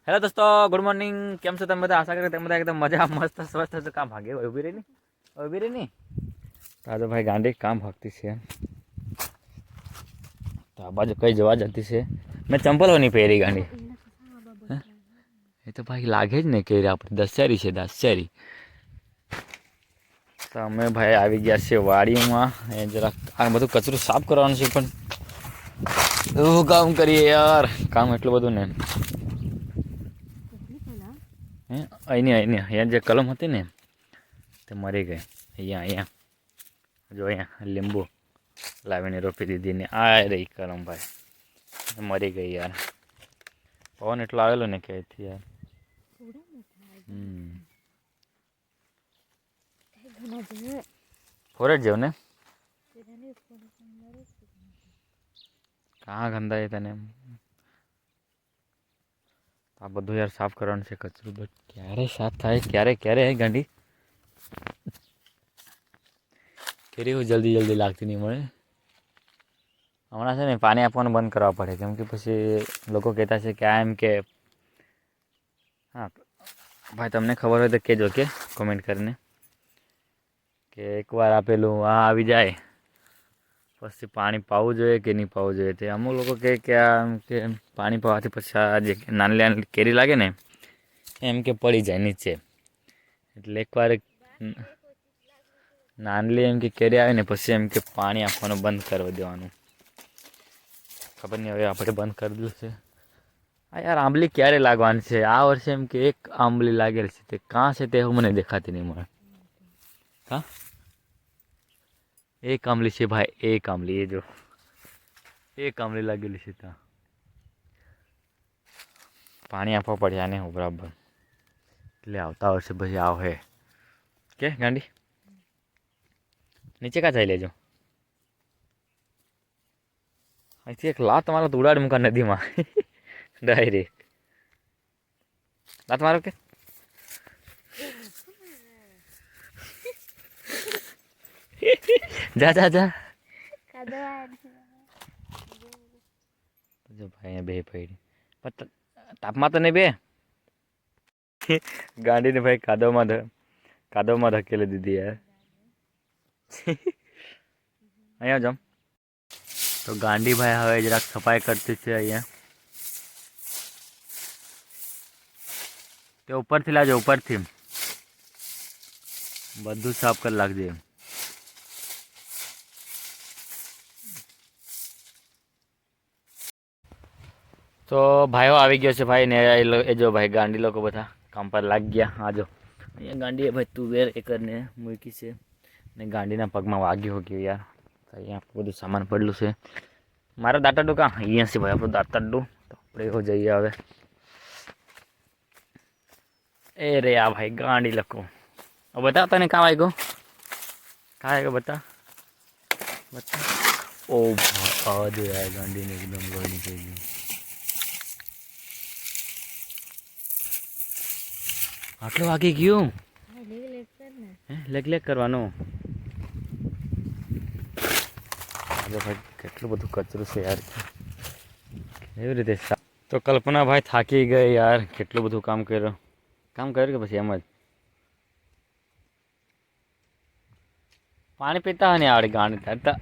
Hello દોસ્તો, good morning. કેમ છો તમે બધા? આશા કરે તમે બધા એકદમ મજા મસ્ત સ્વસ્થ હશે. કામ ભાગે ઉભી રહી નહીં તો ભાઈ ગાંડી કામ ભાગતી છે. તો આ બાજુ કઈ જવા જતી છે. મેં ચંપલો નહીં પહેરી ગાંડી. એ તો ભાઈ લાગે જ ને કે આપણે દશેરી છે દશેરી. તો અમે ભાઈ આવી ગયા છીએ વાડીમાં. એ જરાક આ બધું કચરું સાફ કરવાનું છે, પણ એવું કામ કરીએ યાર. કામ એટલું બધું ને અહીંયા જે કલમ હતી ને તે મરી ગઈ. અહીંયા જો અહીંયા લીંબુ લાવીને રોપી દીધી ને આ રહી કલમ ભાઈ મરી ગઈ યાર. પવન એટલો આવેલો ને કે યાર. ફોરેટ જેવું ને કાં ગંદા તને. આ બધું યાર સાફ કરવાનું છે કચરું. બટ ક્યારે સાફ થાય ક્યારે ગાંડી કેરી જલ્દી લાગતી નહીં મળે. હમણાં છે ને પાણી આપવાનું બંધ કરવા પડે, કેમ કે પછી લોકો કહેતા છે કે આ એમ કે હા ભાઈ તમને ખબર હોય તો કહેજો કે કોમેન્ટ કરીને કે એકવાર આપેલું આ આવી જાય પછી પાણી પાવું જોઈએ કે નહીં પાવું જોઈએ. તે અમુક લોકો કહે કે આમ કે પાણી પાવાથી પછી આ જે નાની કેરી લાગે ને એમ કે પડી જાય નીચે. એટલે એકવાર નાનલી એમ કે કેરી આવે ને પછી એમ કે પાણી આપવાનું બંધ કરી દેવાનું. ખબર નહીં, હવે આપણે બંધ કરી દીધું છે. હા યાર, આંબલી ક્યારે લાગવાની છે? આ વર્ષે એમ કે એક આંબલી લાગેલ છે, તે કાં છે તે મને દેખાતી નહીં મળે. હા એક આંબલી છે ભાઈ, એક આંબલી. એ જો એક આંબલી લાગેલી છે. ત્યાં પાણી આપવા પડે આને હું બરાબર, એટલે આવતા વર્ષે પછી આવે કે ગાંડી. નીચે કાં જઈ લેજો. અહીંથી એક લાત મારો તો ઉડાડી મૂકા નદીમાં ડાયરેક્ટ. લાત મારો કે જા જા જા. જો ભાઈ અહીંયા બે પડી તાપમાં તો નહીં બે. ગાંડીને ભાઈ કાદવમાં ધકેલી દીધી યાર. અહીંયા જમ. તો ગાંડી ભાઈ હવે જરાક સફાઈ કરતી છે અહીંયા. તે ઉપરથી લાવજો, ઉપરથી બધું સાફ કરી લાગજે. તો ભાઈઓ આવી ગયો છે ભાઈ ને. એ જો ભાઈ ગાંડી લોકો બધા કામ પર લાગી ગયા. આ જો અહીંયા ગાંડીએ ભાઈ તુવેર એકરને મૂકી છે ને ગાંડીના પગમાં વાગ્યું ગયું યાર. અહીંયા બધું સામાન પડેલું છે. મારા દાંતરડું કાં અહીંયા છે ભાઈ, આપણું દાંતરડું. તો આપણે એવું જઈએ હવે. એ રે આ ભાઈ ગાંડી લોકો બતા તને કાં વાગ્યો? કાં વાગ્યો બતા. ઓ ભાઈ યાર, ગાંડીને એકદમ લોહી નીકળી ગયું. આટલું વાગી ગયું? લેગ કરવાનું. ભાઈ કેટલું બધું કચરું છે યાર, એવી રીતે. તો કલ્પના ભાઈ થાકી ગઈ યાર. કેટલું બધું કામ કર્યું કે પછી એમ જ પાણી પીતા હોય ને આવડે ગાંડી. તારતા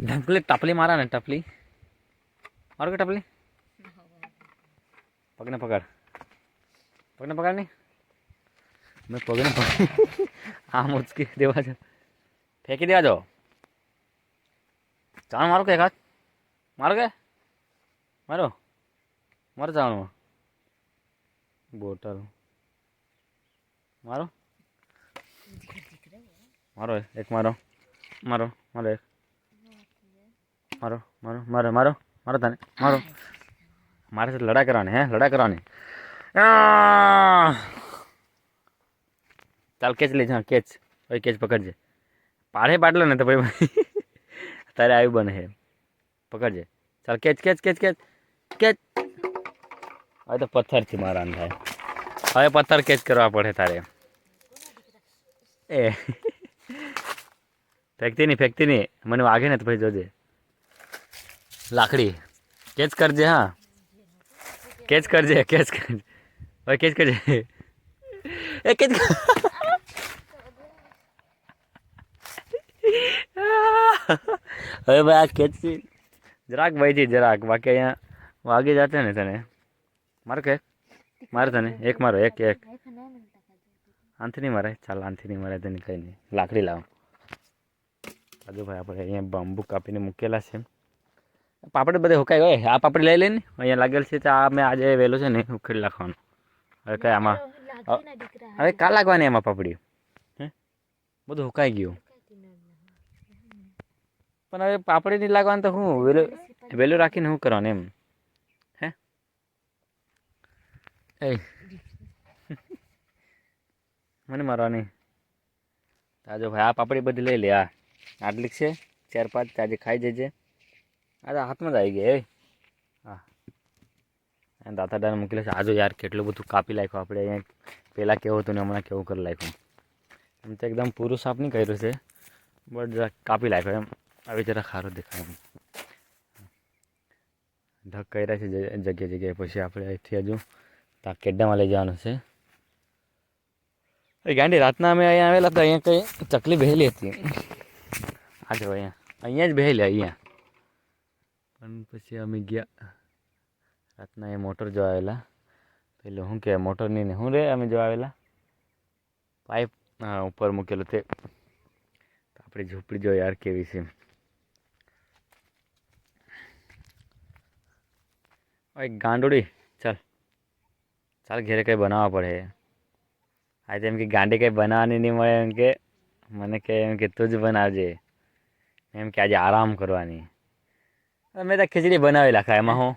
ઢંકલી ટપલી મારા ને, ટપલી મારું કે ટપલી. પગને પકડ નહીં. મેં પગને પકડ આમ ઉચકી દેવા છે, ફેંકી દેવા જો. ચાણ મારો કે એક હાથ મારો ચાણમાં બોટલ મારો એક મારો એક મારો તને મારે સાથે લડાઈ કરવાની. ચાલ કેચ લે. હા કેચ પકડજે. પાડલો ને તો ભાઈ તારે આવ્યું બને છે. પકડજે. ચાલ કેચ. હવે તો પથ્થરથી મારવાનું થાય. હવે પથ્થર કેચ કરવા પડે તારે. એ ફેંકતી નહીં, મને વાગે ને તો ભાઈ જોજે લાકડી કેચ કરજે. હા કેચ કરજે કેચ કરજે ભાઈ કેચ કરજે એ કેચ હવે ભાઈ આ કેચ જરાક ભાઈજી જરાક બાકી અહીંયા વાગી જશે ને તને મારે કે મારે તને એક મારો એક એક આનથી નહીં મારે ચાલ આનથી નહીં મારે તને કંઈ નહીં લાકડી લાવ હજુ ભાઈ આપણે અહીંયા બાંબુ કાપીને મૂકેલા છે પાપડ બધે હુકાઈ હોય આ પાપડ લઈ લઈને અહીંયા લાગેલ છે તો આ મેં આજે વહેલું છે ને ઉખેડી નાખવાનું હવે કઈ આમાં હવે કા લાગવાની એમાં પાપડી હે બધું હુકાઈ ગયું પણ હવે પાપડી નહીં લાગવાનું તો હું વહેલું રાખીને શું કરવાનું એમ હે એ મને મારવાની તાજો ભાઈ આ પાપડી બધી લઈ લે આ આટલી છે 4-5 તાજે ખાઈ જજે આ તો હાથમાં જ આવી ગયા એ હા દાતા દાને મૂકેલા છે આજો યાર કેટલું બધું કાપી નાખ્યું આપણે અહીંયા પહેલાં કેવું હતું ને હમણાં કેવું કરી નાખ્યું એમ તો એકદમ પૂરું સાફ નહીં કર્યું છે બટ જરા કાપી નાખ્યો એમ આવી જરા સારું દેખાય એમ ઢગ કર્યા છે જગ્યાએ જગ્યાએ પછી આપણે અહીંથી હજુ ત્યાં કેડ્ડામાં લઈ જવાનું છે ગાંડી રાતના અમે અહીંયા આવેલા તો અહીંયા કંઈ ચકલી બેહેલી હતી આ જો અહીંયા જ બેહેલી અહીંયા પણ પછી અમે ગયા રાતના એ મોટર જો આવેલા પેલું શું કહેવાય મોટરની ને શું રે અમે જો આવેલા પાઇપ ઉપર મૂકેલું તે આપણી ઝૂંપડી જો યાર કેવી છે ગાંડોડી ચાલ ચાલ ઘેરે કંઈ બનાવવા પડે આજે એમ કે ગાંડી કંઈ બનાવવાની નહીં મળે એમ કે મને કહે એમ કે તું જ બનાવજે એમ કે આજે આરામ કરવાની મેં તો ખીચડી બનાવી નાખા એમાં હું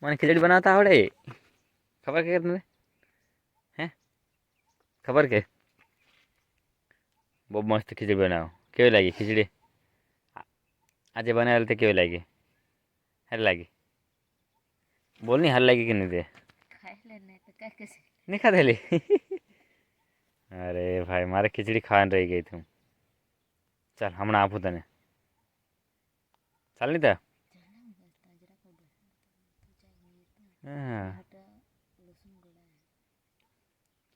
મને ખીચડી બનાવતા આવડે ખબર કે તમને હે ખબર કે બહુ મસ્ત ખીચડી બનાવો કેવી લાગી ખીચડી આજે બનાવેલી તો કેવી લાગી સારી લાગી બોલ નહીં સારી લાગી કે નહીં તે નહીં ખાધેલી અરે ભાઈ મારે ખીચડી ખાવાની રહી ગઈ તું ચાલ હમણાં આપું તને ચાલ નહીં તા હા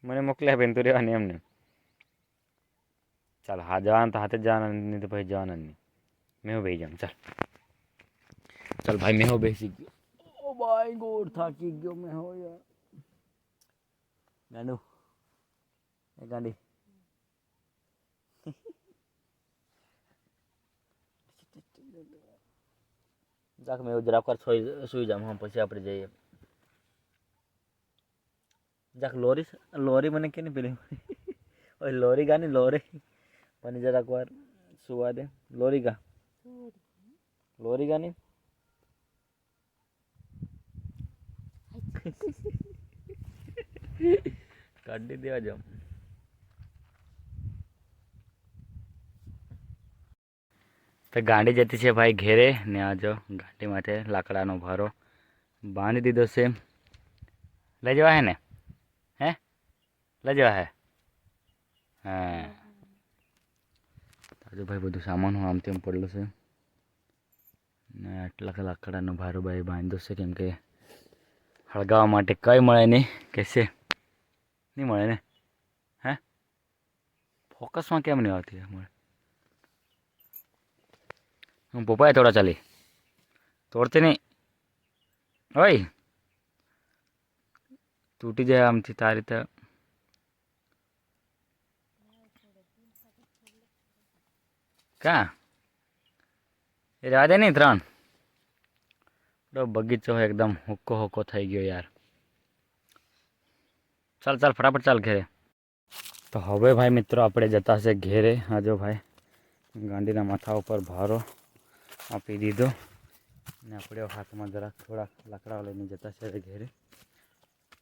મને મોકલી આપે તું રહેવાની એમને ચાલ હા જવાનું તો હાથે જ જવાના નહીં તો પછી જવાના નહીં મેં બેસી જાઉં ચાલ ચાલ ભાઈ મેં બેસી ગયો ઓ ભાઈ ગોળ થાકી ગયો મેં હો યાર ગાંડુ એ ગાંડી જાક મેં જરાક વાર સુઈ જાઉં હા પછી આપણે જઈએ જાક લોરી મને કે નહીં પેલી ઓય લોરી ગા નહીં લોરી મને જરાક વાર સુવા દે લોરી ગા નહીં કાઢી દેવા જાઉં તો ગાંડી જતી છે ભાઈ ઘેરે ને આ જો ગાંડી માટે લાકડાનો ભારો બાંધી દીધો છે લઈ જવા હે ને હે લઈ જવા હે હા તાજો ભાઈ બધું સામાન આમ તેમ પડેલું છે ને આટલા લાકડાનો ભારો ભાઈ બાંધ્યો છે કેમ કે હળગાવવા માટે કંઈ મળે નહીં કહેશે નહીં મળે ને હે ફોકસમાં કેમ નહીં આવતી મળે હું પપ્પાએ થોડા ચાલી તોડતી નહીં ઓય તૂટી જાય આમથી તારી તો ક્યાં એ રહેવા દે નહીં 3 બગીચો એકદમ હુક્કો હુક્કો થઈ ગયો યાર ચાલ ચાલ ફટાફટ ચાલ ઘેરે તો હવે ભાઈ મિત્રો આપણે જતા છે ઘેરે હા જો ભાઈ ગાંડીના માથા ઉપર ભારો આપી દીધો ને આપણે હાથમાં જરાક થોડાક લાકડા લઈને જતા છે ઘેરે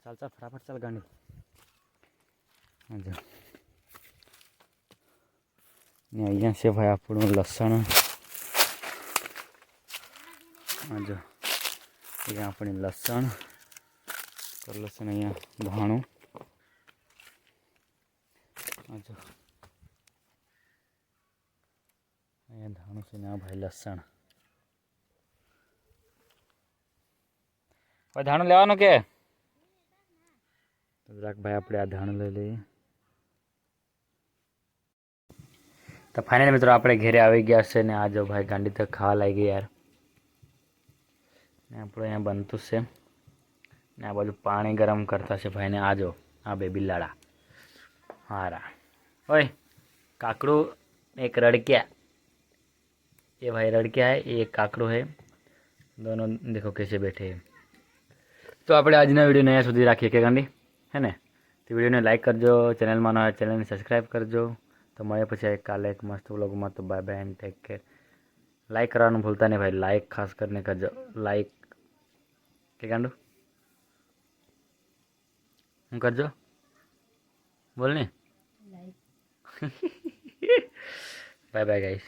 ચાલ ચાલ ફટાફટ ચાલ ગાંડી જો ને અહીંયા છે ભાઈ આપણું લસણ જો અહીંયા આપણી લસણ અહીંયા ધાણું જો અહીંયા ધાણું છે ને આ ભાઈ લસણ હવે ધાણું લેવાનું કે જરાક ભાઈ આપણે આ ધાણું લઈ લઈએ. તો ફાઇનલ મિત્રો આપણે ઘરે આવી ગયા છે ને આ જો ભાઈ ગાંડી તો ખાવા લાગી યાર. ને આપણું અહીંયા બનતું છે ને આ બાજુ પાણી ગરમ કરતા છે ભાઈને. આ જો આ બે બિલાડા હારા. ઓય काकड़ू एक रड़किया, ये भाई रड़किया है, ये एक काकड़ू है, दोनों देखो कैसे बैठे हैं. तो આપણે આજના વિડીયો અહીંયા સુધી રાખીએ કે ગાંડી હે ને. તો વિડીયોને લાઈક કરજો, ચેનલમાં ન હોય ચેનલને સબસ્ક્રાઈબ કરજો. તો મળે પછી કાલે એક મસ્ત વ્લોગમાં. તો bye bye and take care. Like કરવાનું ભૂલતા નહીં ભાઈ, લાઈક ખાસ કરીને કરજો. લાઈક કે ગાંડુ હું કરજો બોલ ને. Bye bye guys.